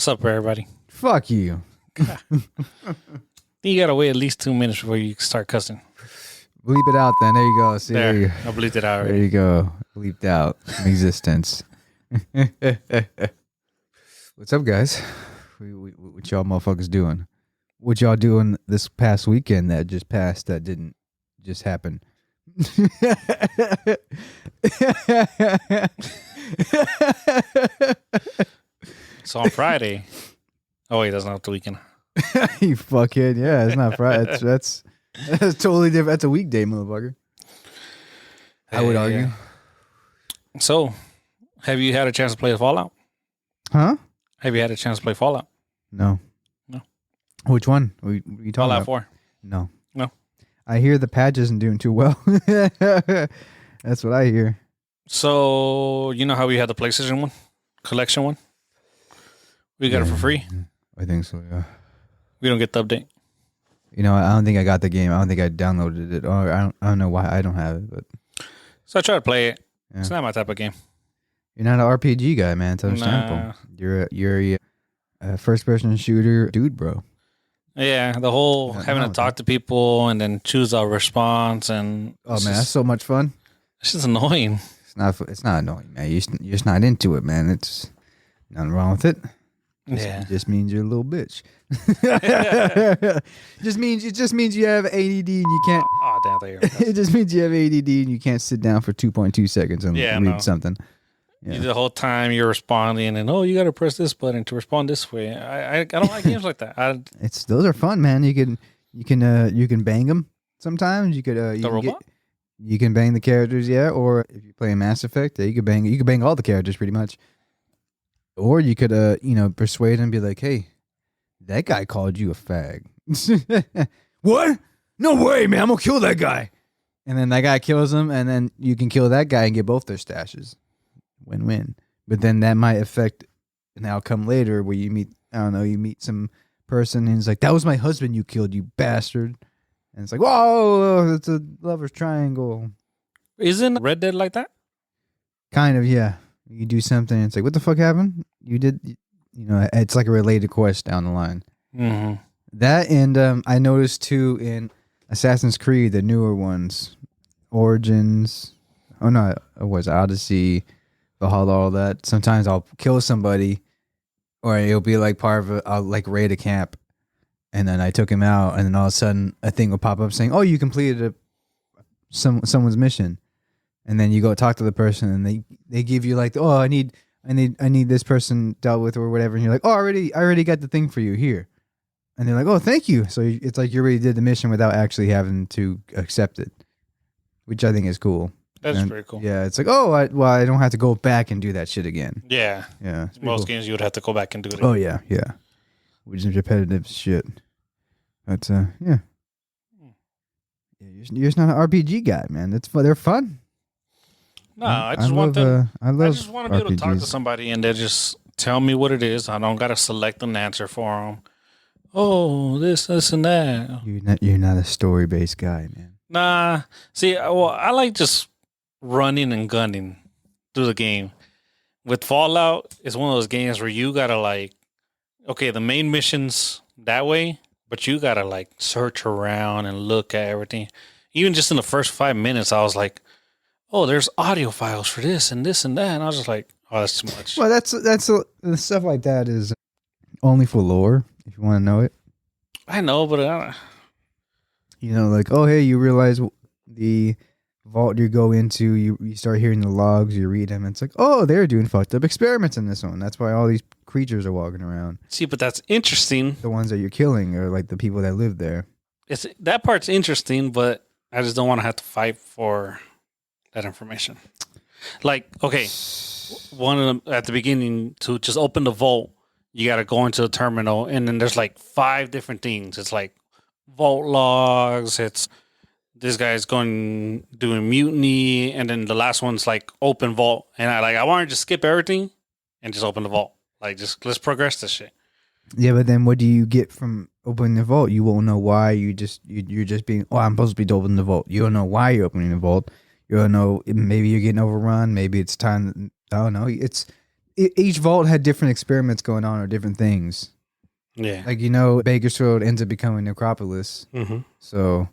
What's up, everybody? Fuck you. You gotta wait at least 2 minutes before you start cussing. Bleep it out then. There you go. See, There, you, I bleeped it out there already. you go. Bleeped out from existence. What's up, guys? What y'all motherfuckers doing? What y'all doing this past weekend that just passed that didn't just happen? So on Friday. Oh wait, that's not the weekend. You fuckhead. Yeah, it's not Friday. That's totally different. That's a weekday, motherfucker. I would argue. So, have you had a chance to play Fallout? Huh? Have you had a chance to play Fallout? No. No. Which one? What are you talking Fallout about? 4. No. No. I hear the patch isn't doing too well. That's what I hear. So, you know how we had the PlayStation 1? Collection 1? We got it for free. I think so, yeah. We don't get the update. You know, I don't think I got the game. I don't think I downloaded it. Or I don't know why I don't have it, but So I tried to play it. Yeah. It's not my type of game. You're not an RPG guy, man. It's understandable. Nah. You're a first-person shooter dude, bro. Yeah, the whole Yeah, having no, to talk to people and then choose a response and Oh man, that's so much fun. it's just annoying. It's not annoying, man. You're just not into it, man. It's nothing wrong with it. Yeah. It just means you're a little bitch. It just means you have ADD and you can't. Oh damn, there. It just means you have ADD and you can't sit down for 2.2 seconds and read something. Yeah. The whole time you're responding and you got to press this button to respond this way. I don't like games like that. Those are fun, man. You can bang them sometimes. You can bang the characters, yeah. Or if you play a Mass Effect, you could bang all the characters pretty much. Or you could persuade them and be like, hey, that guy called you a fag. What? No way, man. I'm gonna kill that guy. And then that guy kills him, and then you can kill that guy and get both their stashes. Win-win. But then that might affect an outcome later where you meet some person and he's like, that was my husband you killed, you bastard. And it's like, whoa, it's a lover's triangle. Isn't Red Dead like that? Kind of, yeah. You do something and it's like, what the fuck happened? You did, it's like a related quest down the line. Mm-hmm. That and I noticed too in Assassin's Creed, the newer ones, Origins, it was Odyssey, Valhalla, all that. Sometimes I'll kill somebody or it'll be like part of I'll like raid a camp and then I took him out and then all of a sudden a thing will pop up saying, oh, you completed someone's mission. And then you go talk to the person and they give you like, oh, I need this person dealt with or whatever. And you're like, oh, I already got the thing for you here. And they're like, oh, thank you. So it's like you already did the mission without actually having to accept it, which I think is cool. That's pretty cool. Yeah, it's like, oh, I don't have to go back and do that shit again. Yeah. Yeah. Most games you would have to go back and do it. Oh, yeah, yeah. Which is repetitive shit. But, yeah. You're just not an RPG guy, man. They're fun. No, I just want to be able to talk to RPGs. somebody and they just tell me what it is. I don't got to select an answer for them. Oh, this and that. You're not a story-based guy, man. Nah. See, I like just running and gunning through the game. With Fallout, it's one of those games where you got to the main mission's that way, but you got to search around and look at everything. Even just in the first 5 minutes, I was like, oh, there's audio files for this and that. And I was just like, oh, that's too much. Well, that's stuff like that is only for lore, if you want to know it. I know, but oh, hey, you realize the vault you go into, you start hearing the logs, you read them, and it's like, oh, they're doing fucked up experiments in this one. That's why all these creatures are walking around. see, but that's interesting. The ones that you're killing are like the people that live there. That part's interesting, but I just don't want to have to fight for that information. One of them at the beginning to just open the vault, you got to go into the terminal, and then there's 5 different things. It's vault logs. It's this guy's doing mutiny, and then the last one's open vault. And I want to just skip everything and just open the vault. Let's progress this shit. Yeah, but then what do you get from opening the vault? You won't know why. You're just being, oh, I'm supposed to be opening the vault. You don't know why you're opening the vault. You don't know, maybe you're getting overrun. Maybe it's time. I don't know. It's each vault had different experiments going on or different things. Yeah. Like, Bakersfield ends up becoming Necropolis. Mm-hmm. So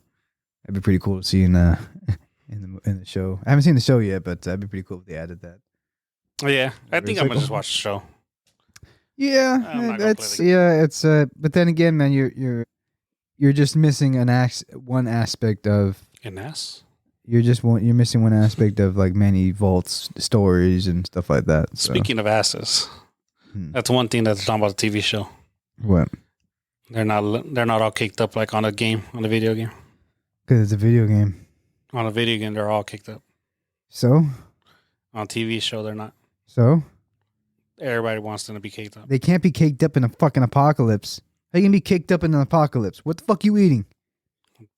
that'd be pretty cool to see in the show. I haven't seen the show yet, but that'd be pretty cool if they added that. Oh, yeah. I think I'm gonna just watch the show. Yeah, I'm not gonna that's play the it's but then again, man, you're just missing one aspect of you're missing one aspect of like many vaults stories and stuff like that. So. Speaking of asses, that's one thing that's talking about the TV show. What? They're not all caked up like on a video game. Because it's a video game. On a video game, they're all caked up. So? On a TV show, they're not. So? Everybody wants them to be caked up. They can't be caked up in a fucking apocalypse. How you gonna be caked up in an apocalypse? What the fuck you eating?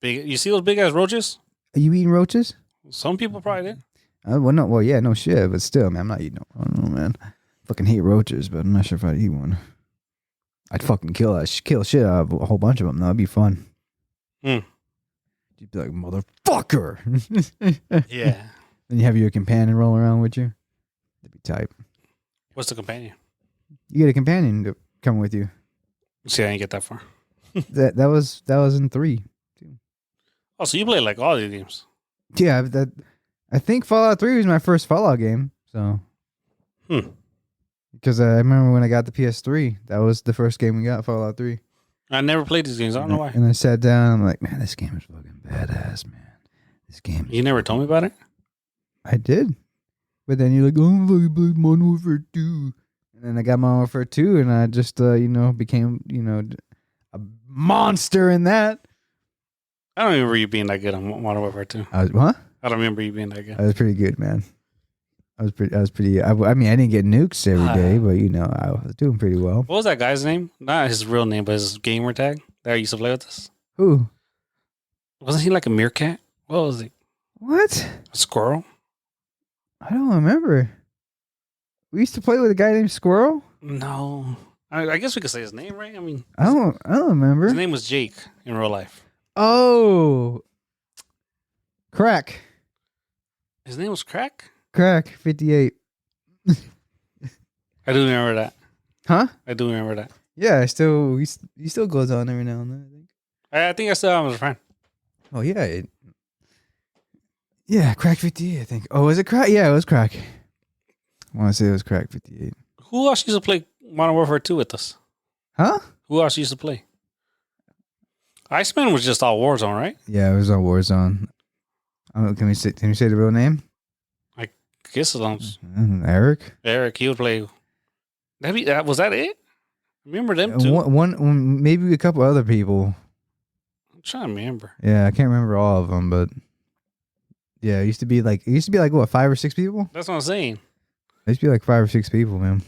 You see those big ass roaches? Are you eating roaches? Some people probably did. No shit, but still, man, I'm not eating. I don't know, man. Fucking hate roaches, but I'm not sure if I'd eat one. I'd fucking kill shit out of a whole bunch of them. That'd be fun. You'd be like, motherfucker. Yeah. Then you have your companion roll around with you. That'd be tight. What's the companion? You get a companion to come with you. See, I didn't get that far. that was in 3. Oh, so you play like all these games? Yeah, I think Fallout 3 was my first Fallout game. So, because I remember when I got the PS3, that was the first game we got, Fallout 3. I never played these games. I don't know why. And I sat down. I'm like, man, this game is fucking badass, man. This game. You never told me about it. I did, but then you're like, oh, I'm fucking playing Modern Warfare 2, and then I got Modern Warfare 2, and I just became a monster in that. I don't remember you being that good on Modern Warfare 2. I don't remember you being that good. I was pretty good, man. I mean, I didn't get nukes every day, but I was doing pretty well. What was that guy's name? Not his real name, but his gamer tag that I used to play with us. Who? Wasn't he like a meerkat? What was he? What? A squirrel? I don't remember. We used to play with a guy named Squirrel? No. I guess we could say his name, right? I mean, I don't remember. His name was Jake in real life. Oh. Crack. His name was Crack? Crack 58. I do remember that. Huh? I do remember that. Yeah, he still goes on every now and then, I think. I think I still have him as a friend. Oh, yeah. Yeah, Crack 58, I think. Oh, was it Crack? Yeah, it was Crack. I want to say it was Crack 58. Who else used to play Modern Warfare 2 with us? Huh? Who else used to play? Iceman was just all Warzone, right? Yeah, it was all Warzone. Can we say the real name? I guess it was. Eric? Eric, he would play. Was that it? Remember them too? One, maybe a couple other people. I'm trying to remember. Yeah, I can't remember all of them, but yeah, it used to be like what, 5 or 6 people? That's what I'm saying. It used to be like 5 or 6 people, man.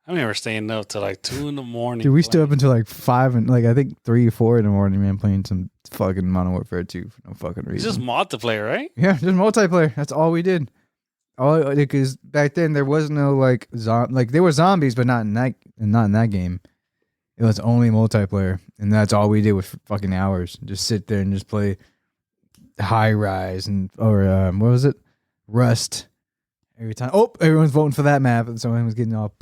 I remember staying up till like 2 a.m. Dude, we stood up until like 5 and like I think 3 or 4 in the morning, man, playing some fucking Modern Warfare 2 for no fucking reason. It's just multiplayer, right? Yeah, just multiplayer. That's all we did. Because back then there was no like there were zombies, but not in that game. It was only multiplayer, and that's all we did with fucking hours. Just sit there and just play High Rise or what was it, Rust. Every time, everyone's voting for that map, and so everyone's getting all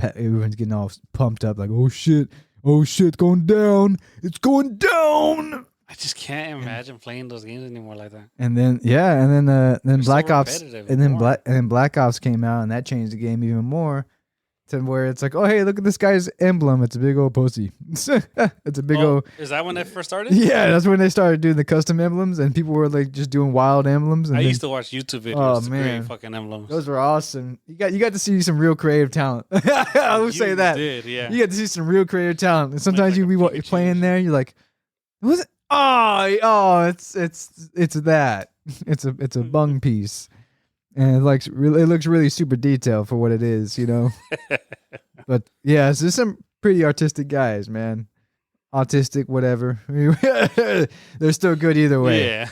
pumped up, like, oh shit, it's going down, I just can't imagine playing those games anymore like that. And then then Black Ops, and then Black Ops came out, and that changed the game even more, to where it's like, oh hey, look at this guy's emblem, it's a big old pussy. It's a big old. Is that when that first started? Yeah, that's when they started doing the custom emblems, and people were like just doing wild emblems. And I used to watch YouTube videos. Oh man, fucking emblems. Those were awesome. You got to see some real creative talent. I would say that. Did, yeah. You got to see some real creative talent. And sometimes you be playing there, you're like, was it? Oh, it's that. It's a bung piece. And it looks really super detailed for what it is, But yeah, it's just some pretty artistic guys, man. Autistic, whatever. They're still good either way. Yeah.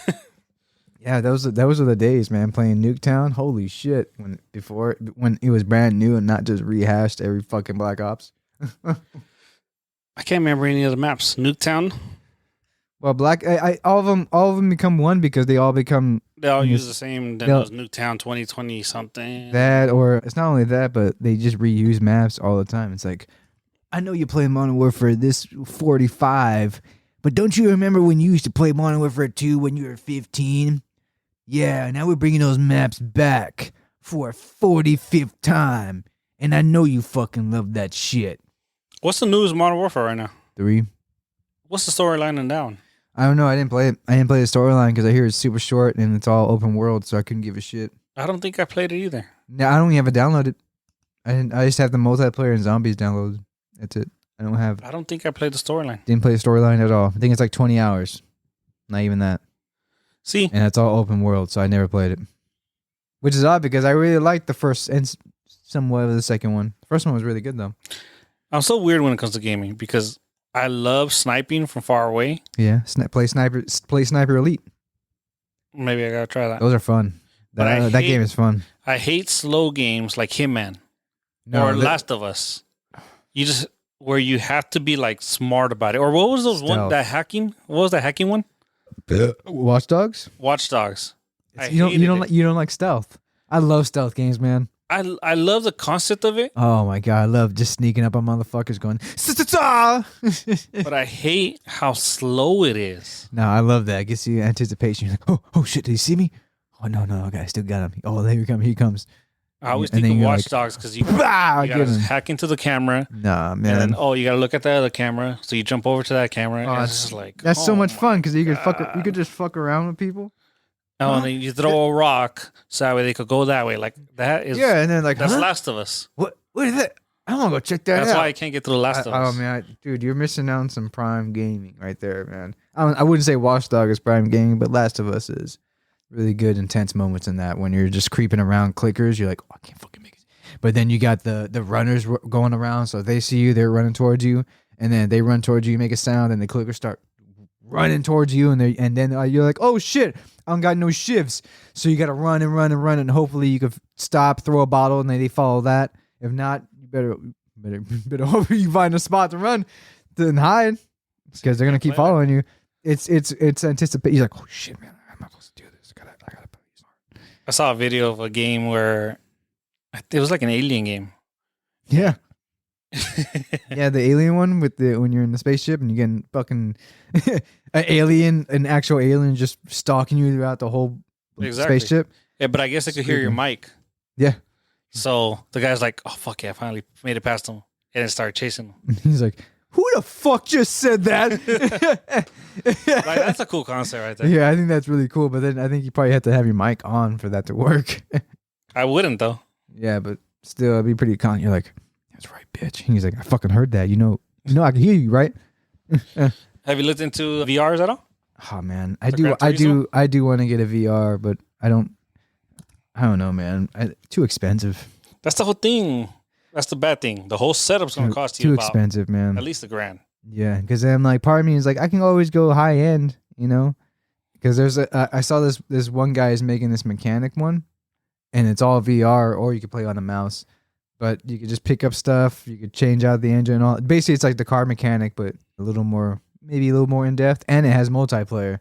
Yeah, those are the days, man. Playing Nuketown, holy shit! When it was brand new and not just rehashed every fucking Black Ops. I can't remember any of the maps. Nuketown. Well, all of them become one because they all become They all in use this- the same. Then they'll- it was Nuketown 2020 something. that, or it's not only that, but they just reuse maps all the time. It's like, I know you play Modern Warfare this 45, but don't you remember when you used to play Modern Warfare 2 when you were 15? Yeah, now we're bringing those maps back for a 45th time, and I know you fucking love that shit. What's the news Modern Warfare right now? 3. What's the storyline in that one? I don't know. I didn't play it. I didn't play the storyline because I hear it's super short and it's all open world, so I couldn't give a shit. I don't think I played it either. No, I don't even have it downloaded. I just have the multiplayer and zombies downloaded. That's it. I don't think I played the storyline. didn't play the storyline at all. I think it's like 20 hours. Not even that. See, And it's all open world, so I never played it. Which is odd because I really liked the first and somewhat of the second one. The first one was really good though. I'm so weird when it comes to gaming because I love sniping from far away. Yeah, play Sniper Elite. Maybe I gotta try that. Those are fun. But I That hate- game is fun. I hate slow games like Hitman or Last of Us. You just where you have to be like smart about it. Or what was those one Stealth. that hacking? What was that hacking one? Watch Dogs. Watch Dogs. I You hated it. don't like stealth. I love stealth games, man. I love the concept of it, Oh my god, I love just sneaking up on motherfuckers going. "Sa-sa-sa!" but I hate how slow it is. No, I love that. It gets you anticipation. You're like, oh shit, did he see me? Oh no, okay, I still got him. Oh, there he comes. I always And think then of you're Watch like, Dogs because you Bah, you get gotta him. hack into the camera, Nah, and man. then you gotta look at the other camera, so you jump over to that camera. Oh, and it's just like That's so oh much my fun because you could God. you could just fuck around with people. Oh, and then you throw a rock so that way they could go that way. Like that is Yeah, and then like, that's huh? Last of Us. What is that? I want to go check that That's out. why I can't get through the Last of Us. Oh man, dude, you're missing out on some prime gaming right there, man. I wouldn't say Watch Dog is prime gaming, but Last of Us is really good, intense moments in that when you're just creeping around clickers. You're like, oh, I can't fucking make it. But then you got the runners going around, so they see you, they're running towards you, and then they run towards you, you make a sound, and the clickers start running towards you, and then you're like, oh shit, I don't got no shifts, so you got to run and run and run, and hopefully you could stop, throw a bottle, and then they follow that. If not, you better hope you find a spot to run, then hide, because they're gonna keep following you. It's anticipate. You're like, oh shit, man, I'm not supposed to do this. I gotta play smart. I saw a video of a game where it was like an alien game. Yeah. Yeah, the alien one with when you're in the spaceship and you're getting fucking an actual alien just stalking you throughout the whole Exactly. spaceship. Yeah, but I guess I could hear your mic. Yeah. So the guy's like, "Oh fuck yeah, I finally made it past him," and then started chasing him. He's like, who the fuck just said that? Like that's a cool concept right there. Yeah, I think that's really cool. But then I think you probably have to have your mic on for that to work. I wouldn't though. Yeah, but still, it'd be pretty con. You're like, that's right, bitch. He's like, I fucking heard that. You know, I can hear you, right? Have you looked into VRs at all? Oh man, The Gran Turismo? I do want to get a VR, but I don't know, man. Too expensive. That's the whole thing. That's the bad thing. The whole setup's gonna cost you Too about expensive, man. at least $1,000. Yeah, because then like part of me is like, I can always go high end, you know, because there's I saw this one guy is making this mechanic one, and it's all VR, or you could play on a mouse, but you could just pick up stuff, you could change out the engine and all. Basically, it's like the car mechanic, but maybe a little more in depth, and it has multiplayer,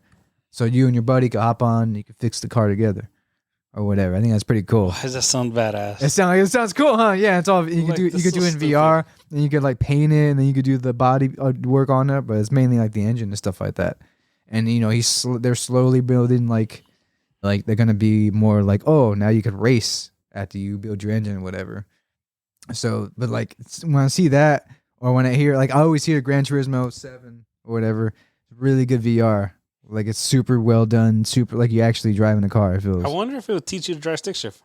so you and your buddy could hop on, and you could fix the car together, or whatever. I think that's pretty cool. Why does that sound badass? It sounds cool, huh? Yeah, it's all you Like, could do. You this could is do so in VR, and you could like paint it, and then you could do the body work on it. But it's mainly like the engine and stuff like that. And you know, they're slowly building like they're gonna be more like, oh, now you could race after you build your engine or whatever. So, but like when I see that, or when I hear I always hear Gran Turismo 7 or whatever, really good VR. Like it's super well done, super like you actually driving a car. It feels. I wonder if it would teach you to drive stick shift.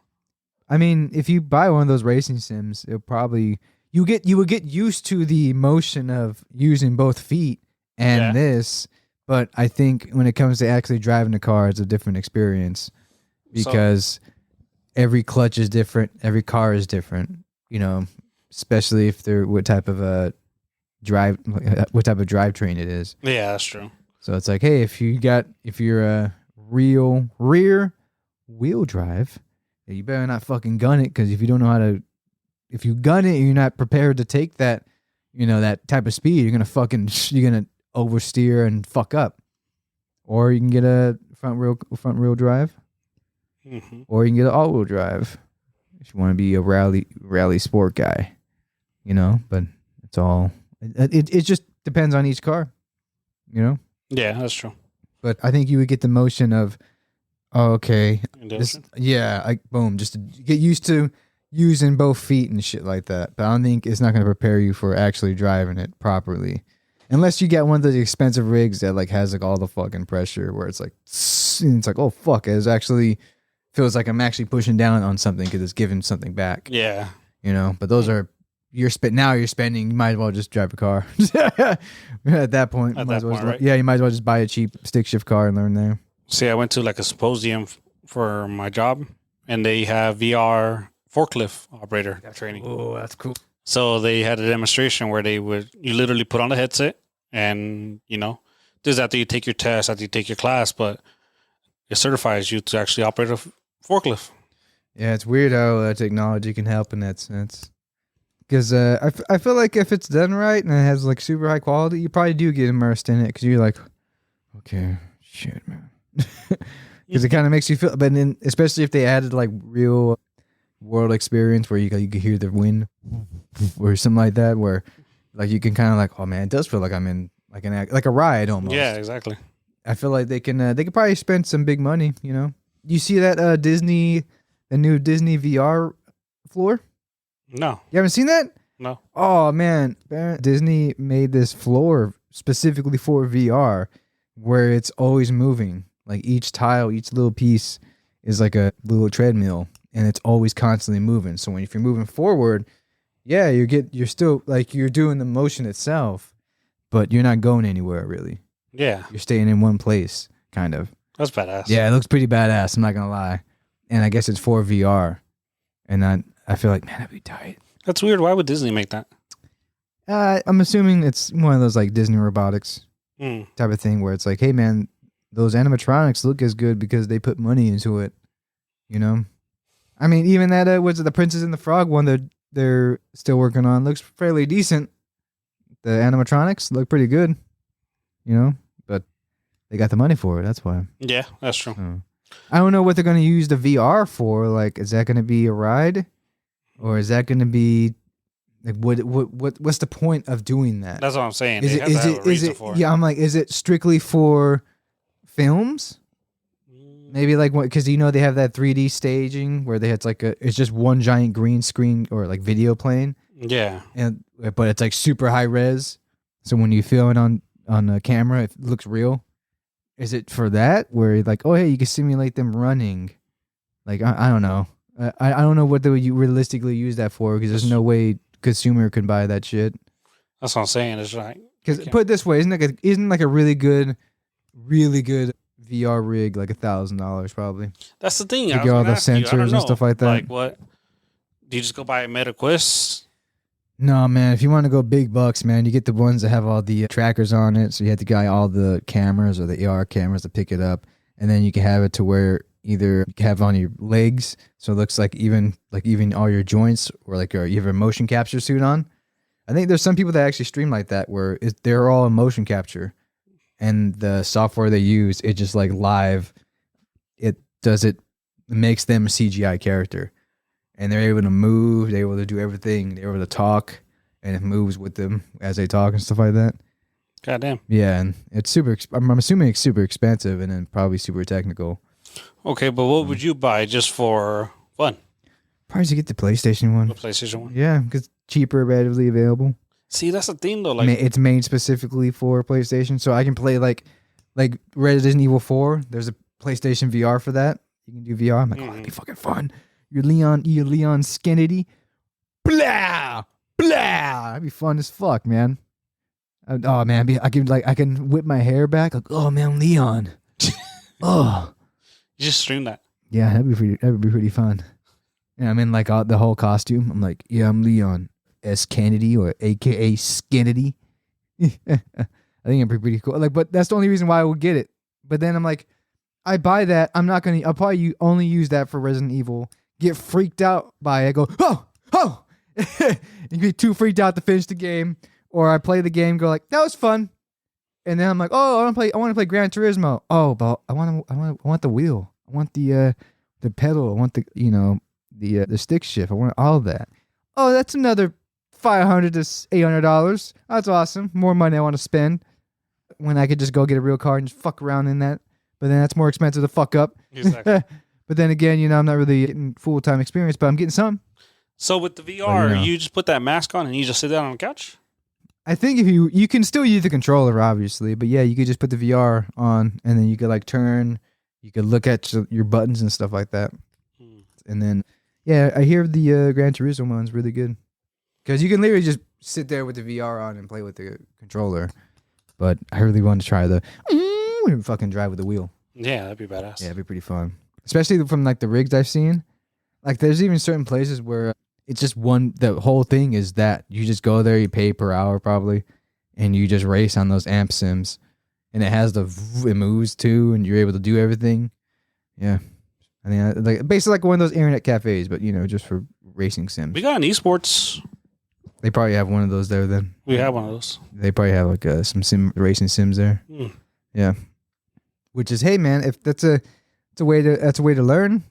I mean, if you buy one of those racing sims, it'll probably you would get used to the motion of using both feet and Yeah. this. But I think when it comes to actually driving a car, it's a different experience because every clutch is different, every car is different. You know, especially if they're what type of drivetrain it is. Yeah, that's true. So it's like, hey, if you're a real rear wheel drive, you better not fucking gun it, because if you don't know how to, if you gun it and you're not prepared to take that, that type of speed, you're gonna oversteer and fuck up. or you can get a front wheel drive, or you can get an all wheel drive if you want to be a rally sport guy, you know. But it's all it just depends on each car, you know. Yeah, that's true. But I think you would get the motion of, oh, okay, This, like boom, just to get used to using both feet and shit like that. But I don't think it's not going to prepare you for actually driving it properly, unless you get one of those expensive rigs that like has like all the fucking pressure where it's like, and it's like, oh fuck, it actually feels like I'm actually pushing down on something because it's giving something back. yeah, you know. But those are you're spending. You might as well just drive a car at that point. Right? Yeah, you might as well just buy a cheap stick shift car and learn there. See, I went to like a symposium for my job, and they have VR forklift operator training. Oh, that's cool. So they had a demonstration where you literally put on the headset, and you know, this is after you take your test, after you take your class, but it certifies you to actually operate a forklift. Yeah, it's weird how technology can help in that sense. Because I feel like if it's done right and it has like super high quality, you probably do get immersed in it because you're like, okay, shit, man. Because it kind of makes you feel, but then especially if they added like real world experience where you could hear the wind or something like that, where like you can kind of like, oh man, it does feel like I'm in like a ride almost. Yeah, exactly. I feel like they could probably spend some big money. You know, you see that the new Disney VR floor? No, You haven't seen that? no. Oh man, Disney made this floor specifically for VR, where it's always moving. Like each tile, each little piece is like a little treadmill, and it's always constantly moving. So if you're moving forward, yeah, you're still like you're doing the motion itself, but you're not going anywhere really. Yeah, You're staying in one place, kind of. that's badass. Yeah, it looks pretty badass. I'm not gonna lie, and I guess it's for VR, and I feel like, man, that'd be tight. That's weird. Why would Disney make that? I'm assuming it's one of those like Disney robotics type of thing where it's like, hey man, those animatronics look as good because they put money into it, you know. I mean, even that was it the Princess and the Frog one that they're still working on looks fairly decent. The animatronics look pretty good, you know, but they got the money for it. That's why. Yeah, that's true. I don't know what they're going to use the VR for. Like, is that going to be a ride, or is that going to be like what's the point of doing that? That's what I'm saying. Is it? Yeah, I'm like, is it strictly for films? Maybe like what? Because you know they have that 3D staging where it's like it's just one giant green screen or like video playing. Yeah, but it's like super high res. So when you film it on the camera, it looks real. Is it for that where like, oh hey, you can simulate them running? Like I don't know. I don't know what they would realistically use that for because there's no way consumer can buy that shit. that's what I'm saying. It's like Because put it this way, isn't like a really good VR rig like $1,000 probably? that's the thing. You I get all was the gonna ask you, I don't sensors and stuff know. like that. Like what? Do you just go buy a MetaQuest? No, man. If you want to go big bucks, man, you get the ones that have all the trackers on it. So you have to buy all the cameras or the AR cameras to pick it up, and then you can have it to where either you can have it on your legs, so it looks like even all your joints, or like you have a motion capture suit on. I think there's some people that actually stream like that where they're all in motion capture, and the software they use, it just like live, it makes them a CGI character. And they're able to move, they're able to do everything, they're able to talk, and it moves with them as they talk and stuff like that. Goddamn. Yeah, and it's I'm assuming it's super expensive and then probably super technical. Okay, but what would you buy just for fun? Probably to get the PlayStation one. The PlayStation 1? Yeah, because cheaper, readily available. See, that's the thing though. Like It's made specifically for PlayStation, so I can play like Resident Evil 4. There's a PlayStation VR for that. You can do VR. I'm like, oh, that'd be fucking fun. You're Leon Skennedy. Blah! Blah! That'd be fun as fuck, man. Oh, man. I can whip my hair back. Like, oh, man, I'm Leon. Oh. you just stream that. Yeah, that'd be pretty fun. Yeah, I'm in like the whole costume. I'm like, yeah, I'm Leon S. Kennedy or AKA Skennedy. I think it'd be pretty cool. Like, but that's the only reason why I would get it. But then I'm like, I buy that. I'll probably only use that for Resident Evil. Get freaked out by it. Go, oh. You get too freaked out to finish the game. Or I play the game, go like, that was fun. And then I'm like, oh, I want to play Gran Turismo. Oh, but I want the wheel. I want the pedal. I want the the stick shift. I want all of that. Oh, that's another $500 to $800. That's awesome. More money I want to spend when I could just go get a real car and just fuck around in that. But then that's more expensive to fuck up. Exactly. But then again, I'm not really getting full-time experience, but I'm getting some. So with the VR, you just put that mask on and you just sit down on the couch? I think if you can still use the controller, obviously, but yeah, you could just put the VR on and then you could like turn, you could look at your buttons and stuff like that. And then, yeah, I hear the Gran Turismo one's really good because you can literally just sit there with the VR on and play with the controller. But I really want to try the fucking drive with the wheel. Yeah, that'd be badass. Yeah, it'd be pretty fun, especially from like the rigs I've seen. Like, there's even certain places where it's just the whole thing is that you just go there, you pay per hour probably, and you just race on those amp sims, and it has it moves too, and you're able to do everything. Yeah, I mean, like basically like one of those internet cafes, but just for racing sims. We got an esports. They probably have one of those there then. We have one of those. They probably have like some racing sims there. Yeah, which is, hey man, if that's a way to learn,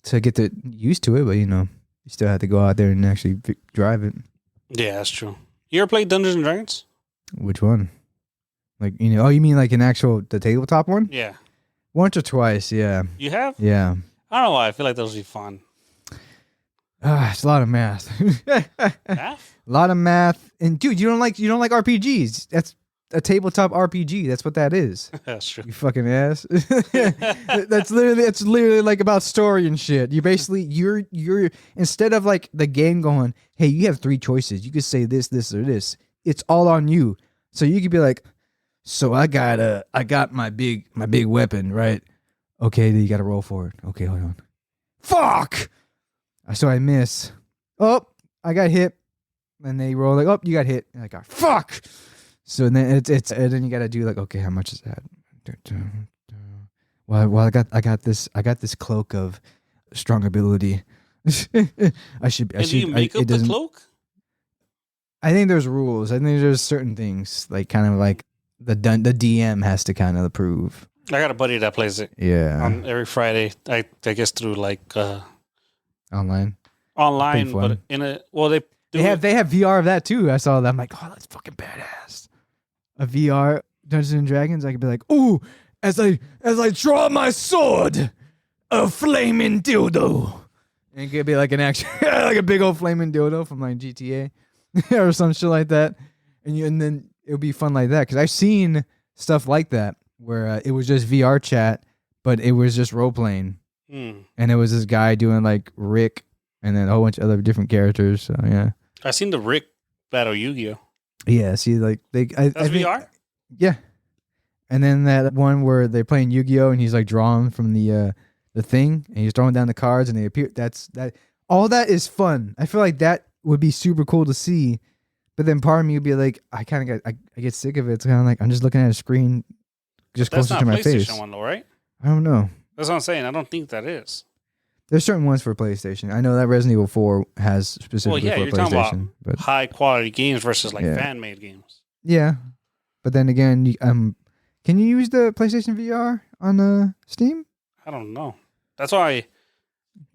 to get used to it, but you still have to go out there and actually drive it. Yeah, that's true. You ever played Dungeons and Dragons? Which one? Like, oh, you mean like the tabletop one? Yeah. Once or twice, yeah. You have? Yeah. I don't know why. I feel like those would be fun. It's a lot of math. Math? A lot of math. And dude, you don't like RPGs. That's a tabletop RPG. That's what that is. That's true. You fucking ass. That's literally like about story and shit. You basically you're instead of like the game going, hey, you have 3 choices. You could say this, this, or this. It's all on you. So you could be like, so I got my big weapon, right? Okay, then you gotta roll for it. Okay, hold on. Fuck! So I miss. Oh, I got hit. And they roll like, oh, you got hit. And I got fuck. So then it's and then you gotta do like, okay, how much is that? Well, I got this cloak of strong ability. I should. Do you make up the cloak? I think there's rules. I think there's certain things like kind of like the DM has to kind of approve. I got a buddy that plays it. Yeah. On every Friday, I guess through like online, but they have VR of that too. I saw that. I'm like, oh, that's fucking badass. A VR Dungeons and Dragons. I could be like, ooh, as I draw my sword, a flaming dildo. And it could be like an action, like a big old flaming dildo from like GTA or some shit like that. And then it would be fun like that because I've seen stuff like that where it was just VR chat, but it was just role playing, and it was this guy doing like Rick, and then a whole bunch of other different characters. So yeah, I seen the Rick battle Yu-Gi-Oh. Yeah, see, like that's VR. Yeah, and then that one where they're playing Yu-Gi-Oh, and he's like drawing from the thing, and he's throwing down the cards, and they appear. That all that is fun. I feel like that would be super cool to see. But then part of me would be like, I get sick of it. It's kind of like I'm just looking at a screen, just closer to my face. That's not a PlayStation one, though, right? I don't know. That's what I'm saying. I don't think that is. There's certain ones for PlayStation. I know that Resident Evil 4 has specifically for you're PlayStation. Talking about high quality games versus like fan made games. Yeah, but then again, can you use the PlayStation VR on Steam? I don't know. That's why.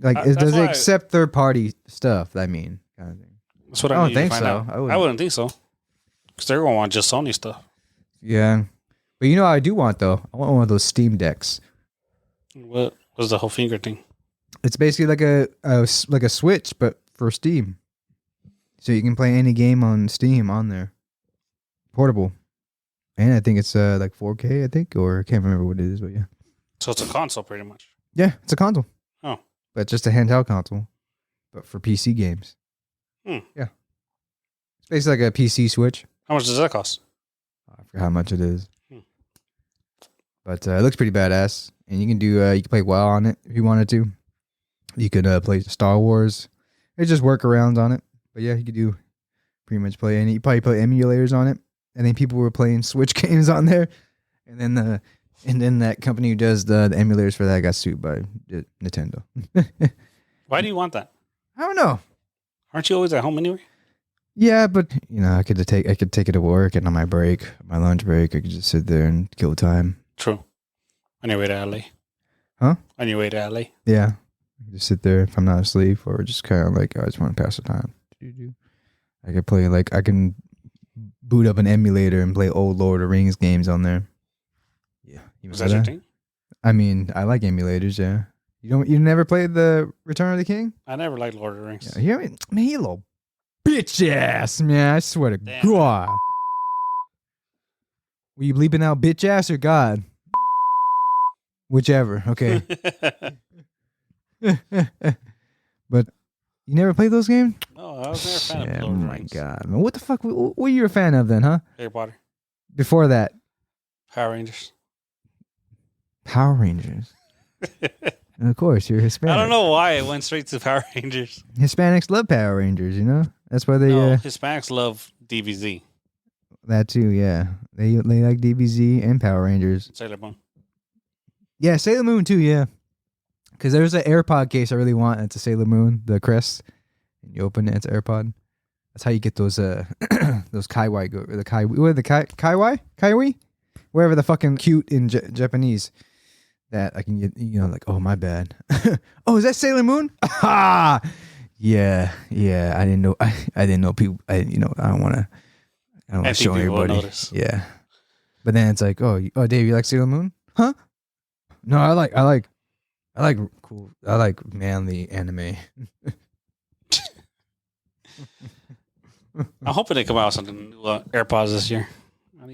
Does it accept third party stuff? I mean, kind of thing. That's what I don't think so. I wouldn't think so. Because they're going to want just Sony stuff. Yeah. But you know what I do want, though? I want one of those Steam Decks. What was the whole finger thing? It's basically like a Switch, but for Steam. So you can play any game on Steam on there. Portable. And I think it's like 4K, I think, or I can't remember what it is, but yeah. So it's a console pretty much. Yeah, it's a console. Oh. But it's just a handheld console, but for PC games. Yeah. It's basically like a PC Switch. How much does that cost? I forgot how much it is. But it looks pretty badass. And you can you can play WoW on it if you wanted to. You could play Star Wars. There's just workarounds on it. But yeah, you could do pretty much play any. You probably play emulators on it. And then people were playing Switch games on there. And then that company who does the emulators for that got sued by Nintendo. Why do you want that? I don't know. Aren't you always at home anyway? Yeah, but I could take it to work and on my break, my lunch break, I could just sit there and kill time. True. On your way to LA. Huh? On your way to LA. Yeah. I could just sit there if I'm not asleep or just kind of like I just want to pass the time. I could play I can boot up an emulator and play old Lord of the Rings games on there. Yeah. Was that your thing? I mean, I like emulators, yeah. You never played the Return of the King? I never liked Lord of the Rings. Yeah, man, you little bitch ass, man. I swear to God. Were you bleeping out bitch ass or God? Whichever. Okay. But you never played those games? No, I was never a fan of Lord of the Rings. Oh my God, man. What the fuck? What were you a fan of then, huh? Harry Potter. Before that? Power Rangers. Power Rangers. And of course, you're Hispanic. I don't know why it went straight to Power Rangers. Hispanics love Power Rangers, That's why they... Hispanics love DBZ. That too, yeah. They like DBZ and Power Rangers. Sailor Moon. Yeah, Sailor Moon too, yeah. Because there's an AirPod case I really want. It's a Sailor Moon, the crest. And you open it, it's an AirPod. That's how you get those those kaiwai kaiwai? Wherever the fucking cute in Japanese. That I can get, like, oh, my bad. Oh, is that Sailor Moon? Ah, yeah. I didn't know. I didn't know people. I don't want to show everybody. Yeah, but then it's like, oh, Dave, you like Sailor Moon? Huh? No, I like cool. I like manly anime. I'm hoping they come out with something new AirPods this year. I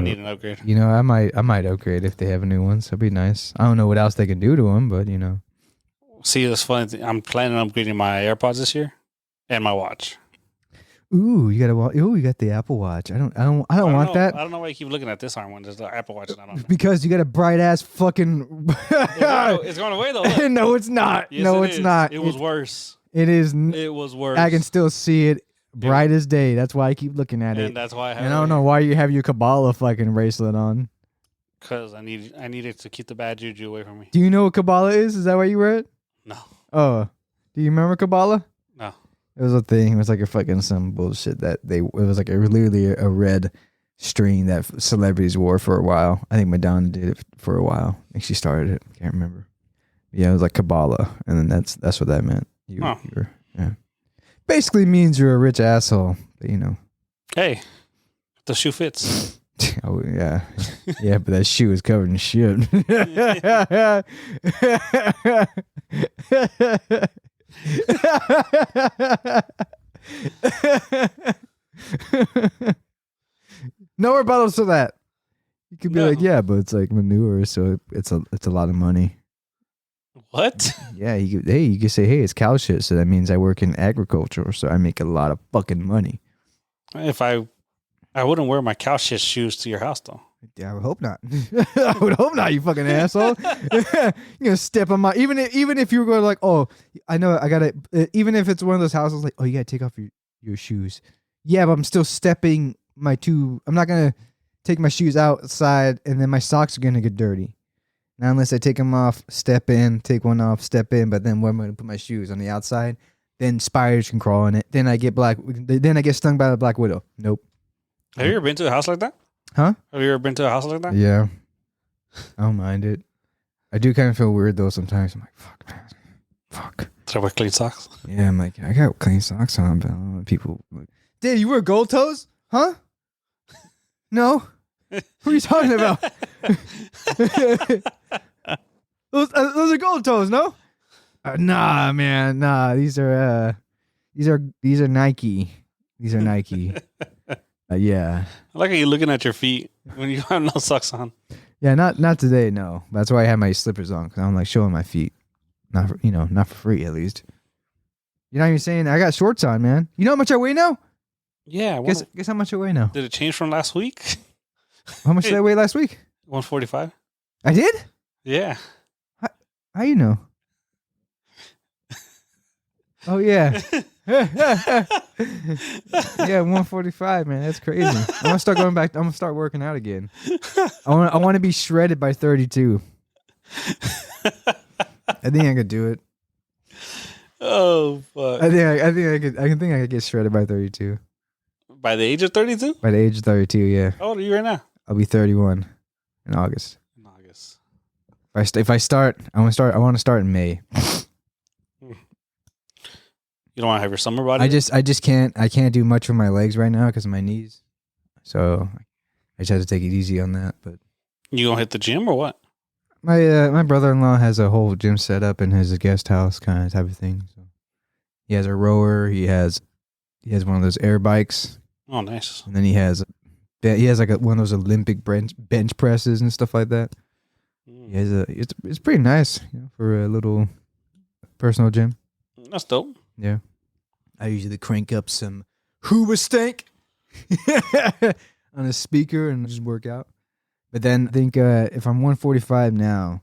need an upgrade. I might upgrade if they have new ones. That'd be nice. I don't know what else they can do to them, but See, that's funny. I'm planning on upgrading my AirPods this year and my watch. Ooh, you got the Apple Watch. I don't want that. I don't know why you keep looking at this arm when there's the Apple Watch not on. Because you got a bright ass fucking. It's going away though. No, it's not. Yes, no, it's not. It was worse. It is. It was worse. I can still see it. Bright as day. That's why I keep looking at it. And that's why I don't know why you have your Kabbalah fucking bracelet on. Because I needed to keep the bad juju away from me. Do you know what Kabbalah is? Is that why you wear it? No. Oh. Do you remember Kabbalah? No. It was a thing. It was like a fucking some bullshit that it was like literally a red string that celebrities wore for a while. I think Madonna did it for a while. I think she started it. Can't remember. Yeah, it was like Kabbalah. And then that's what that meant. You were, yeah. Basically means you're a rich asshole, but Hey, the shoe fits. Oh yeah, yeah, but that shoe is covered in shit. No rebuttals to that. You could be like, yeah, but it's like manure, so it's a lot of money. What? Yeah, you could say, hey, it's cow shit, so that means I work in agriculture, so I make a lot of fucking money. If I wouldn't wear my cow shit shoes to your house though. Yeah, I would hope not. I would hope not, you fucking asshole. You're gonna step on my even if you were going like, oh, I know I gotta even if it's one of those houses like, oh, you gotta take off your shoes. Yeah, but I'm still stepping I'm not gonna take my shoes outside and then my socks are gonna get dirty. Now, unless I take them off, step in, take one off, step in, but then where am I going to put my shoes? On the outside? Then spiders can crawl in it. Then I get stung by the Black Widow. Nope. Have you ever been to a house like that? Huh? Have you ever been to a house like that? Yeah. I don't mind it. I do kind of feel weird, though, sometimes. I'm like, fuck, man. Fuck. Did I wear clean socks? Yeah, I'm like, I got clean socks on, but I don't know people like, Dad, you wear gold toes? Huh? No? Who are you talking about? those are gold toes, no? Nah, man, nah. These are Nike. These are Nike. Yeah. I like how you're looking at your feet when you have no socks on. Yeah, not today. No, that's why I have my slippers on because I'm like showing my feet. Not for free at least. You're not even saying I got shorts on, man. You know how much I weigh now? Yeah. Guess how much I weigh now? Did it change from last week? How much did I weigh last week? 145. I did? Yeah. How you know? Oh yeah. Yeah, 145, man. That's crazy. I'm gonna start going back. I'm gonna start working out again. I want to be shredded by 32. I think I could do it. Oh fuck! I think I could get shredded by 32. By the age of 32? By the age of 32, yeah. How old are you right now? I'll be 31 in August. In August. If I start, I want to start in May. You don't want to have your summer body? I just can't do much with my legs right now because of my knees. So I just have to take it easy on that. But you gonna hit the gym or what? my brother-in-law has a whole gym set up in his guest house kind of type of thing. So he has a rower. He has one of those air bikes. Oh, nice. And then he has like one of those Olympic bench presses and stuff like that. He has it's pretty nice, for a little personal gym. That's dope. Yeah. I usually crank up some Hooba Stank on a speaker and just work out. But then I think if I'm 145 now,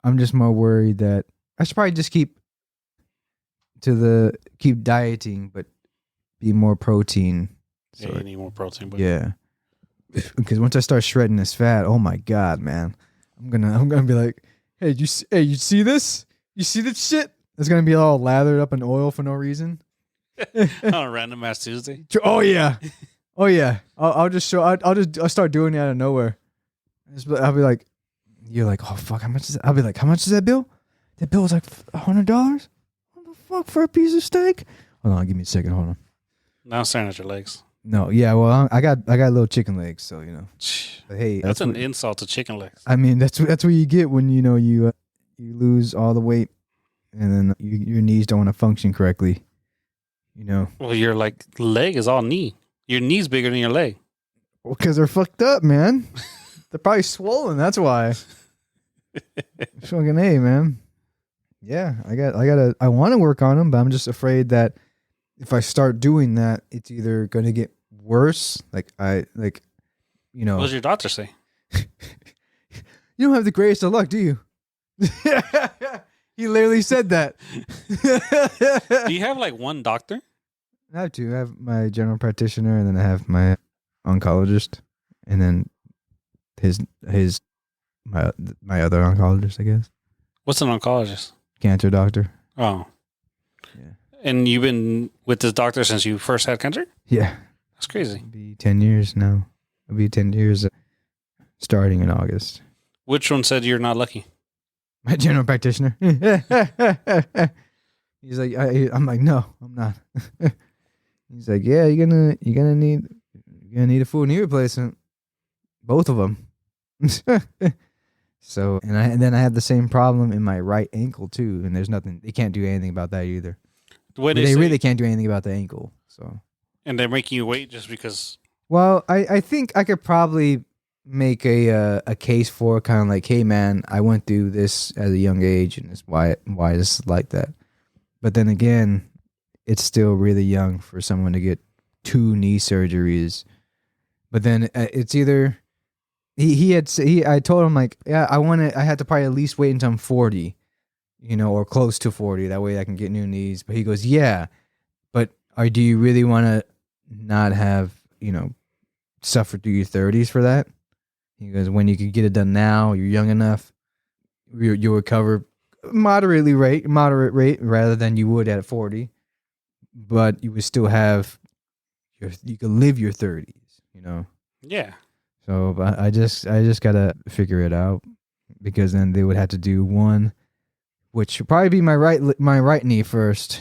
I'm just more worried that I should probably just keep dieting, but be more protein. Yeah, you need more protein. But yeah. Because once I start shredding this fat, oh my God, man. I'm gonna be like, hey, you see this? You see this shit? It's gonna be all lathered up in oil for no reason. on a random ass Tuesday. Oh yeah, oh yeah. I'll start doing it out of nowhere. I'll be like, you're like, oh fuck, how much is that? I'll be like, how much is that bill? That bill was like $100. What the fuck for a piece of steak? Hold on, give me a second. Hold on. Now I'm staring at your legs. No, yeah, well, I got little chicken legs, so But hey, that's an insult to chicken legs. I mean, that's what you get when you lose all the weight, and then your knees don't want to function correctly. Well, your leg is all knee. Your knee's bigger than your leg. Well, because they're fucked up, man. They're probably swollen. That's why. Fucking A, man. Yeah, I want to work on them, but I'm just afraid that if I start doing that, it's either going to get worse. What does your doctor say? You don't have the greatest of luck, do you? He literally said that. Do you have one doctor? I have two. I have my general practitioner, and then I have my oncologist, and then my other oncologist, I guess. What's an oncologist? Cancer doctor. Oh. Yeah. And you've been with this doctor since you first had cancer? Yeah. That's crazy. It'll be 10 years now. It'll be 10 years starting in August. Which one said you're not lucky? My general practitioner. He's like, I'm like, no, I'm not. He's like, yeah, you're gonna need a full knee replacement, both of them. So, and then I have the same problem in my right ankle too, and there's nothing. They can't do anything about that either. They really can't do anything about the ankle. So, and they're making you wait just because. Well, I think I could probably make a case for kind of like, hey man, I went through this at a young age, and it's why this is like that. But then again, it's still really young for someone to get 2 knee surgeries. But then it's either I told him like, yeah, I had to probably at least wait until I'm 40, or close to 40. That way I can get new knees. But he goes, yeah, but do you really want to not have, suffer through your 30s for that? He goes, when you can get it done now, you're young enough, you'll recover moderate rate rather than you would at 40, but you would still have you could live your 30s, Yeah. So I just gotta figure it out, because then they would have to do one, which would probably be my right knee first,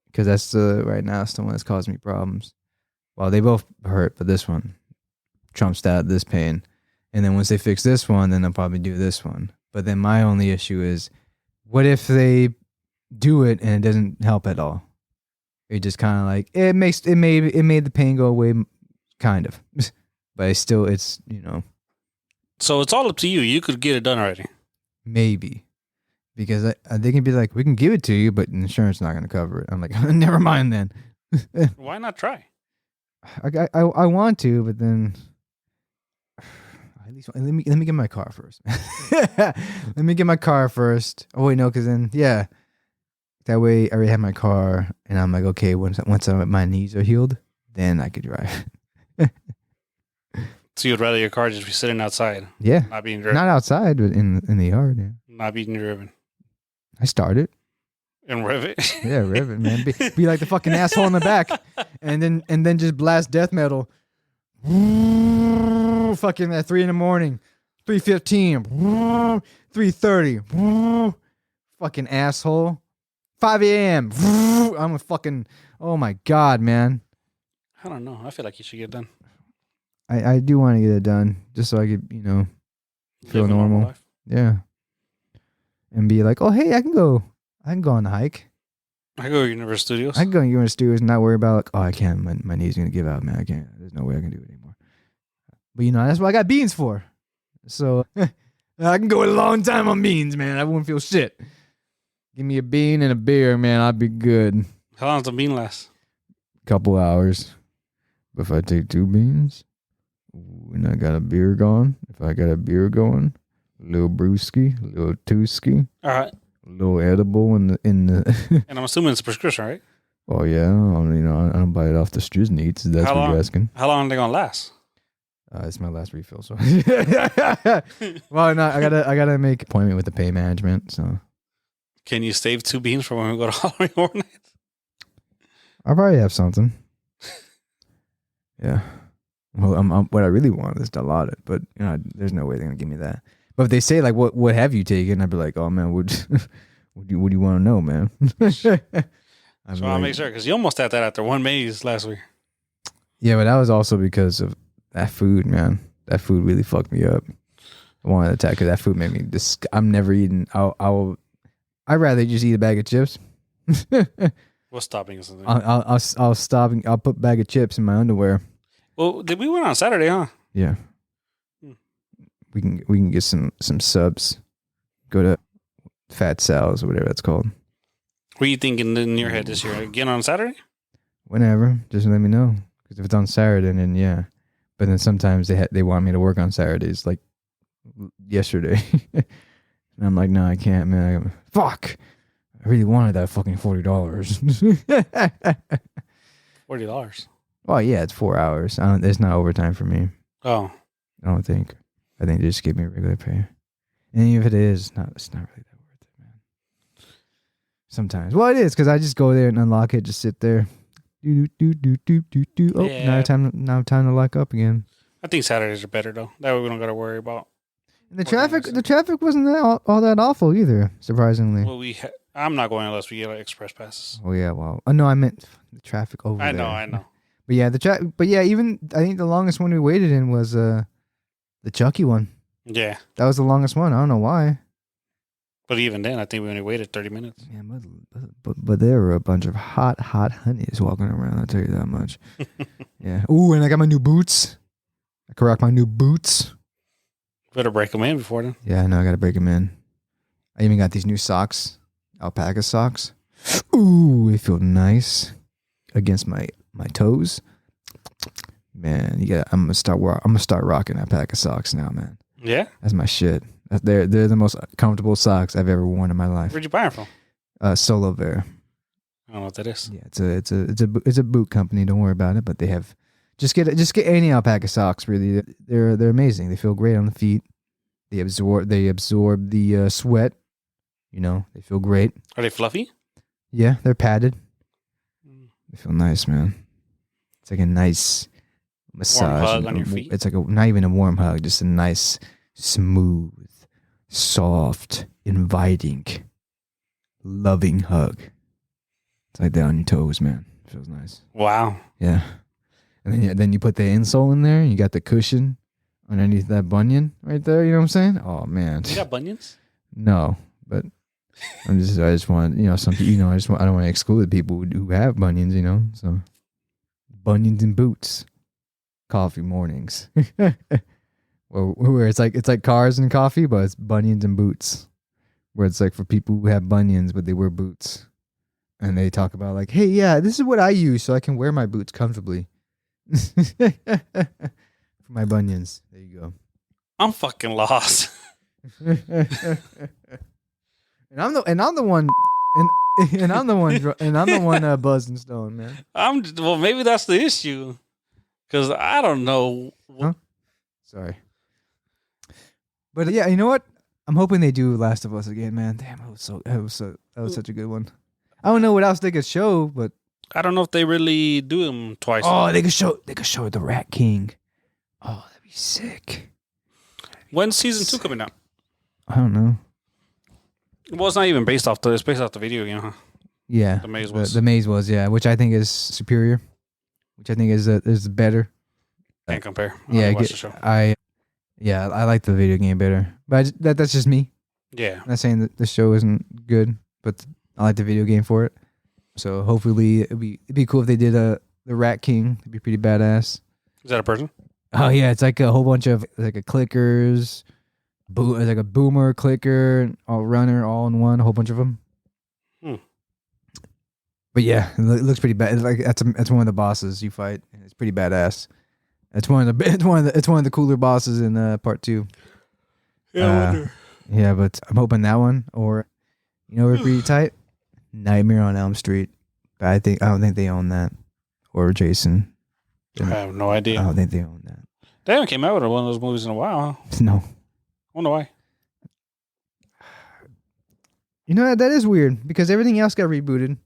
because that's right now it's the one that's causing me problems. Well, they both hurt, but this one trumps this pain. And then once they fix this one, then they'll probably do this one. But then my only issue is, what if they do it and it doesn't help at all? It just kind of like it made the pain go away, kind of, but it's. So it's all up to you. You could get it done already. Maybe, because they can be like, we can give it to you, but insurance is not going to cover it. I'm like, never mind then. Why not try? I want to, but then. At least let me get my car first. Let me get my car first. Oh wait, no, because then that way I already have my car, and I'm like, okay, once my knees are healed, then I could drive. So you'd rather your car just be sitting outside? Yeah, not being driven. Not outside, but in the yard. Yeah. Not being driven. I started. And rev it. Yeah, rev it, man. Be like the fucking asshole in the back, and then just blast death metal. Fucking at 3 a.m, 3:15, 3:30. Fucking asshole. 5 a.m. I'm a fucking. Oh my god, man. I don't know. I feel like you should get done. I do want to get it done just so I could, feel Live a normal normal. life. Yeah. And be like, oh hey, I can go on a hike. I go to Universal Studios. I can go to Universal Studios and not worry about like, oh I can't, my knee's gonna give out, man. I can't. There's no way I can do it anymore. But that's what I got beans for. So I can go a long time on beans, man. I wouldn't feel shit. Give me a bean and a beer, man. I'd be good. How long does the bean last? Couple hours. But if I take 2 beans and I got a beer going, if I got a beer going, a little brewski, a little twoski, All right. a little edible in the And I'm assuming it's a prescription, right? Oh yeah, I don't buy it off the streets needs. That's what you're asking. How long are they gonna last? It's my last refill, so well, no, I gotta make an appointment with the pay management. So Can you save 2 beans for when we go to Halloween Horror Nights? I'll probably have something. Yeah. Well, what I really want is Dilaudid, but there's no way they're gonna give me that. But if they say like, what have you taken? I'd be like, oh man, what do you want to know, man? So I'll make sure because you almost had that after 1 maze last week. Yeah, but that was also because of that food, man. That food really fucked me up. I wanted to attack because that food made me. I'm never eating. I'd rather just eat a bag of chips. We'll stop eating something. I'll stop and I'll put a bag of chips in my underwear. Well, we went on Saturday, huh? Yeah. We can get some subs. Go to Fat Sal's or whatever that's called. What are you thinking in your head this year? Again on Saturday? Whenever, just let me know. Because if it's on Saturday, then yeah. But then sometimes they want me to work on Saturdays, like yesterday. And I'm like, no, I can't, man. Fuck. I really wanted that fucking $40. $40. Well, yeah, it's 4 hours. It's not overtime for me. Oh. I don't think. I think they just give me regular pay. And even if it is, it's not really that worth it, man. Sometimes. Well, it is, because I just go there and unlock it, just sit there. Oh, yeah. Now time to lock up again. I think Saturdays are better, though. That way we don't got to worry about. And the traffic wasn't all that awful either, surprisingly. Well, I'm not going unless we get like express passes. Oh, yeah, well. Oh, no, I meant the traffic over there. I know. But yeah, even I think the longest one we waited in was the Chucky one. Yeah. That was the longest one. I don't know why. But even then, I think we only waited 30 minutes. Yeah, but there were a bunch of hot honeys walking around, I'll tell you that much. Yeah. Ooh, and I got my new boots. I can rock my new boots. Better break them in before then. Yeah, I know. I got to break them in. I even got these new socks. Alpaca socks. Ooh, they feel nice against my toes. Man, I'm gonna start rocking alpaca socks now, man. Yeah? That's my shit. They're the most comfortable socks I've ever worn in my life. Where'd you buy them from? Solo Bear. I don't know what that is. Yeah, it's a boot company. Don't worry about it. But they have just get any alpaca socks. Really, they're amazing. They feel great on the feet. They absorb the sweat. They feel great. Are they fluffy? Yeah, they're padded. They feel nice, man. It's like a nice massage. Warm hug on your feet. It's like not even a warm hug, just a nice, smooth, soft, inviting, loving hug. It's like that on your toes, man. It feels nice. Wow. Yeah. And then you put the insole in there, and you got the cushion underneath that bunion right there. You know what I'm saying? Oh man. You got bunions? No, but I just want some I don't want to exclude people who have bunions. So bunions and boots, coffee mornings. Where it's like cars and coffee, but it's bunions and boots. Where it's like for people who have bunions but they wear boots, and they talk about like, hey, yeah, this is what I use so I can wear my boots comfortably. For my bunions. There you go. I'm fucking lost. And I'm the one buzzed and stoned, man. Well, maybe that's the issue, because I don't know. Huh? Sorry, but yeah, you know what? I'm hoping they do Last of Us again, man. Damn, that was such a good one. I don't know what else they could show, but I don't know if they really do them twice. oh, they could show the Rat King. Oh, that'd be sick. When's season 2 coming out? I don't know. Well, it's not even based off it's based off the video game, huh? Yeah, The maze was. the maze was, yeah, which I think is superior, which I think is better. Can't compare. Yeah, watch the show. I like the video game better, but that's just me. Yeah. I'm not saying that the show isn't good, but I like the video game for it. So hopefully it'd be cool if they did the Rat King. It'd be pretty badass. Is that a person? Oh yeah, it's like a whole bunch of like a clickers, like a boomer clicker, a runner, all in one. A whole bunch of them. But yeah, it looks pretty bad. It's like that's one of the bosses you fight. It's pretty badass. It's one of the cooler bosses in part 2. Yeah, I wonder. Yeah, but I'm hoping that one, or we're pretty tight. Nightmare on Elm Street. But I don't think they own that, or Jason. I have no idea. I don't think they own that. They haven't came out with one of those movies in a while, huh? No. I wonder why. That is weird because everything else got rebooted,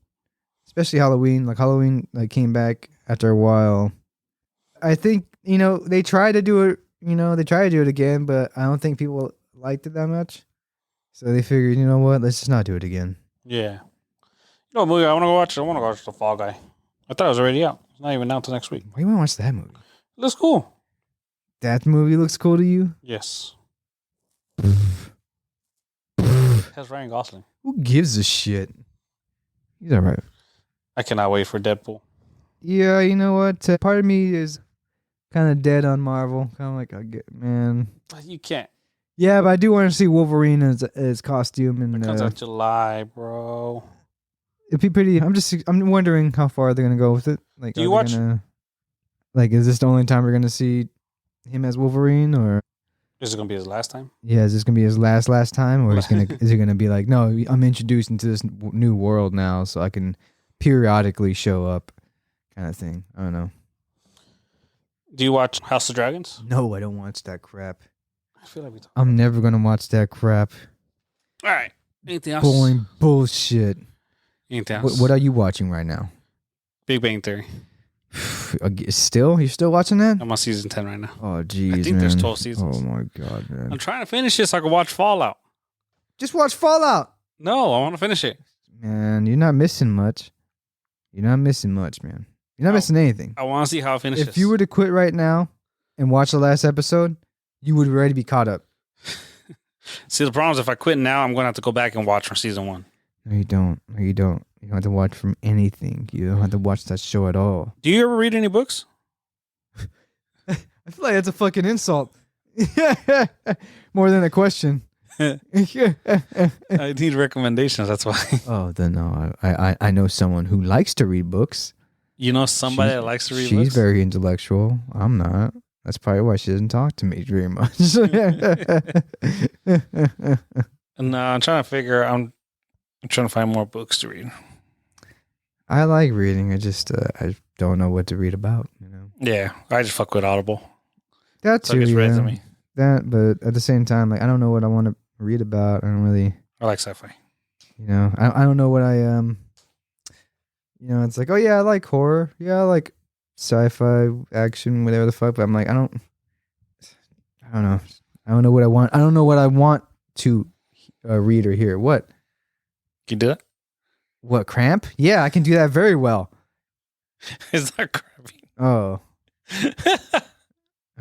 especially Halloween. Like Halloween, came back after a while. I think they tried to do it. They tried to do it again, but I don't think people liked it that much. So they figured, you know what? Let's just not do it again. Yeah. What movie I want to go watch? I want to go watch The Fall Guy. I thought it was already out. It's not even out till next week. Why you want to watch that movie? It looks cool. That movie looks cool to you? Yes. Has Ryan Gosling. Who gives a shit? He's all right. I cannot wait for Deadpool. Yeah, you know what? Part of me is kind of dead on Marvel. Kind of like, man. You can't. Yeah, but I do want to see Wolverine as costume. And It comes out July, bro. It'd be pretty. I'm wondering how far they're gonna go with it. Like, do you watch? Is this the only time we're gonna see him as Wolverine, or Is it gonna be his last time? Yeah, is this gonna be his last time, or is it gonna be like, no, I'm introduced into this new world now, so I can periodically show up, kind of thing. I don't know. Do you watch House of Dragons? No, I don't watch that crap. I feel like we talked. I'm never gonna watch that crap. All right. Anything else? Boring bullshit. Anything else? What are you watching right now? Big Bang Theory. Still? You're still watching that? I'm on season 10 right now. Oh, jeez, I think there's 12 seasons. Oh, my God, man. I'm trying to finish this so I can watch Fallout. Just watch Fallout. No, I want to finish it. Man, you're not missing much. You're not missing much, man. You're not missing anything. I want to see how it finishes. If you were to quit right now and watch the last episode, you would already be caught up. See, the problem is if I quit now, I'm going to have to go back and watch from season 1. No, you don't. No, you don't. You don't have to watch from anything. You don't have to watch that show at all. Do you ever read any books? I feel like that's a fucking insult. More than a question. I need recommendations. That's why. Oh, then no. I know someone who likes to read books. You know somebody that likes to read She's books? very intellectual. I'm not. That's probably why she doesn't talk to me very much. No, I'm trying to find more books to read. I like reading. I don't know what to read about. Yeah, I just fuck with Audible. That's So it gets read to me. That, but at the same time, like I don't know what I want to read about. I don't really. I like sci-fi. I don't know what I it's like, oh yeah, I like horror. Yeah, I like sci-fi, action, whatever the fuck. But I'm like, I don't know. I don't know what I want. I don't know what I want to read or hear. What? Can you do that? What, cramp? Yeah, I can do that very well. Is that crappy? Oh.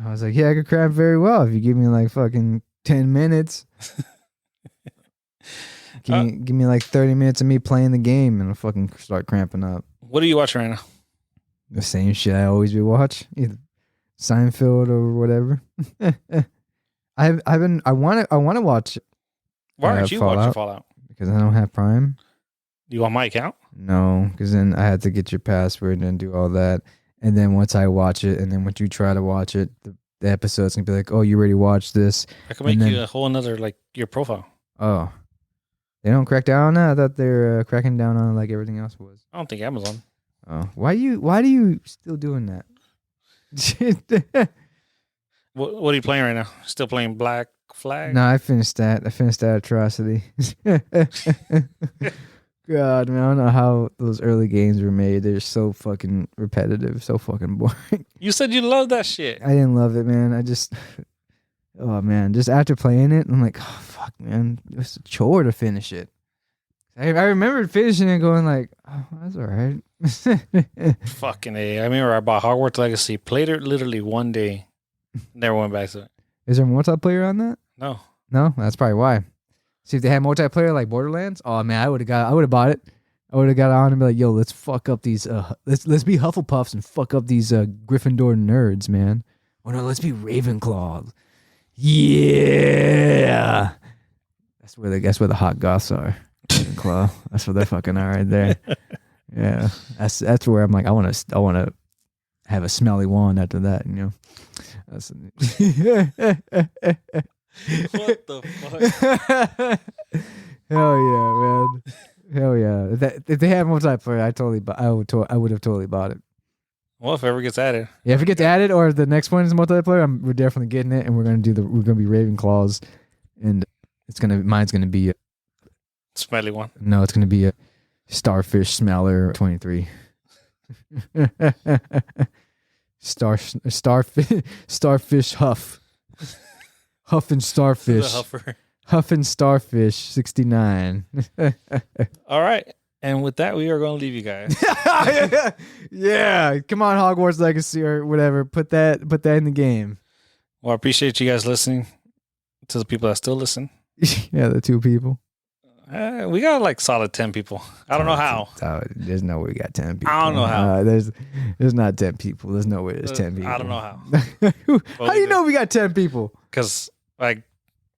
I was like, yeah, I could cramp very well if you give me like fucking 10 minutes. Give me like 30 minutes of me playing the game and I'll fucking start cramping up. What are you watching right now? The same shit I always be watch. Either Seinfeld or whatever. I want to watch Why aren't you watching Fallout. Fallout? Because I don't have Prime. You want my account? No, because then I had to get your password and do all that. And then once I watch it, and then once you try to watch it, the episode's going to be like, oh, you already watched this. I can make you a whole another, like, your profile. Oh. They don't crack down on that? I thought they're cracking down on it like everything else was. I don't think Amazon. Oh. Why do you still doing that? What are you playing right now? Still playing Black Flag? No, I finished that. I finished that atrocity. God, man, I don't know how those early games were made. They're so fucking repetitive, so fucking boring. You said you love that shit. I didn't love it, man. Oh man, just after playing it, I'm like, oh fuck, man, it's a chore to finish it. I remember finishing it, going like, oh, that's all right. Fucking A. I remember I bought Hogwarts Legacy, played it literally one day, never went back to it. Is there multiplayer on that? No. No, that's probably why. See, if they had multiplayer like Borderlands, oh man, I would have bought it. I would have got on and be like, yo, let's fuck up these. Let's be Hufflepuffs and fuck up these Gryffindor nerds, man. Oh no, let's be Ravenclaw. Yeah, that's where the hot goths are. Ravenclaw. That's what they're fucking are right there. Yeah, that's where I'm like, I want to have a smelly wand after that, you know. That's What the fuck? Hell yeah, man. Hell yeah. If they had multiplayer, I would have totally bought it. Well, if it ever gets added. Yeah, if it gets added or if the next one is multiplayer, we're definitely getting it, and we're gonna be Ravenclaws, and mine's gonna be Smelly one. No, it's gonna be a Starfish Smeller 23. Starfish Huff. Huff and Starfish. The huffer. Huff and Starfish 69. All right. And with that, we are going to leave you guys. Yeah. Come on, Hogwarts Legacy or whatever. Put that in the game. Well, I appreciate you guys listening. To the people that still listen. Yeah, the 2 people. We got like solid 10 people. I don't know how. There's no way we got 10 people. I don't know how. There's not 10 people. There's no way there's 10 people. I don't know how. How do you know we got 10 people? Because like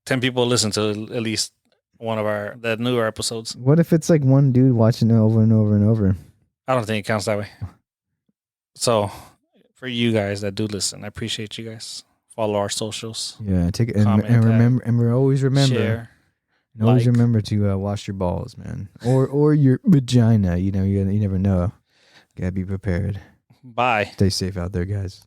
10 people listen to at least one of the newer episodes. What if it's like one dude watching it over and over and over? I don't think it counts that way. So for you guys that do listen, I appreciate you guys. Follow our socials. Yeah, take it and remember, and always remember. Share. And always remember to wash your balls, man, or your vagina. You know, you never know. Gotta be prepared. Bye. Stay safe out there, guys.